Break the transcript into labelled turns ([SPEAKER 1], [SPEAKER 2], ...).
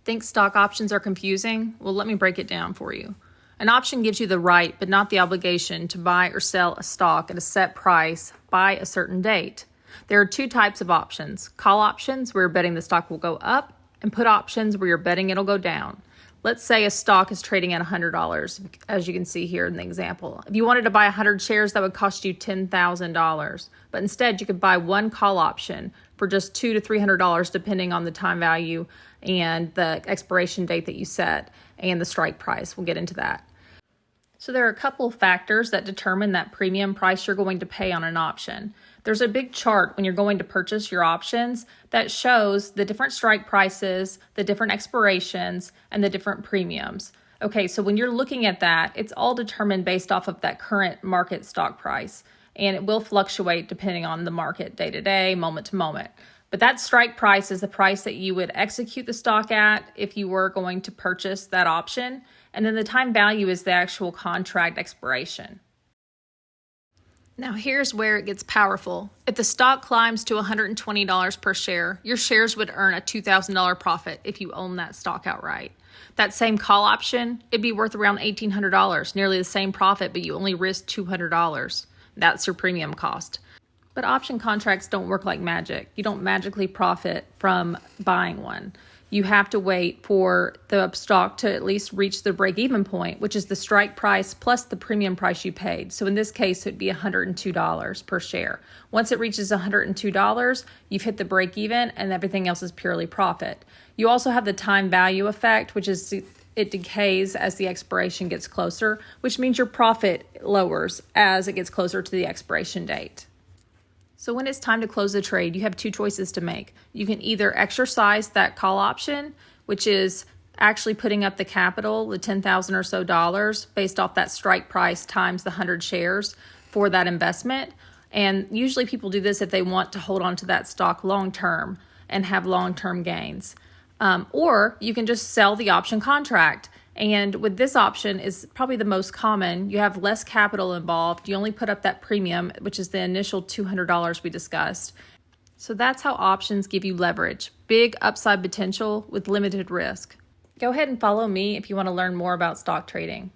[SPEAKER 1] Think stock options are confusing? Well, let me break it down for you. An option gives you the right, but not the obligation, to buy or sell a stock at a set price by a certain date. There are two types of options: call options, where you're betting the stock will go up, and put options, where you're betting it'll go down. Let's say a stock is trading at $100, as you can see here in the example. If you wanted to buy 100 shares, that would cost you $10,000. But instead, you could buy one call option for just $200 to $300, depending on the time value and the expiration date that you set and the strike price. We'll get into that. So there are a couple of factors that determine that premium price you're going to pay on an option. There's a big chart when you're going to purchase your options that shows the different strike prices, the different expirations, and the different premiums. Okay, so when you're looking at that, it's all determined based off of that current market stock price, and it will fluctuate depending on the market day to day, moment to moment. But that strike price is the price that you would execute the stock at if you were going to purchase that option. And then the time value is the actual contract expiration. Now here's where it gets powerful. If the stock climbs to $120 per share, your shares would earn a $2,000 profit if you own that stock outright. That same call option, it'd be worth around $1,800, nearly the same profit, but you only risk $200. That's your premium cost. But option contracts don't work like magic. You don't magically profit from buying one. You have to wait for the stock to at least reach the break-even point, which is the strike price plus the premium price you paid. So in this case, it'd be $102 per share. Once it reaches $102, you've hit the break-even, and everything else is purely profit. You also have the time value effect, which is it decays as the expiration gets closer, which means your profit lowers as it gets closer to the expiration date. So when it's time to close the trade, you have two choices to make. You can either exercise that call option, which is actually putting up the capital, the $10,000 or so dollars, based off that strike price times the 100 shares for that investment. And usually people do this if they want to hold on to that stock long term and have long-term gains. Or you can just sell the option contract. And with this option is probably the most common. You have less capital involved. You only put up that premium, which is the initial $200 we discussed. So that's how options give you leverage, big upside potential with limited risk. Go ahead and follow me if you want to learn more about stock trading.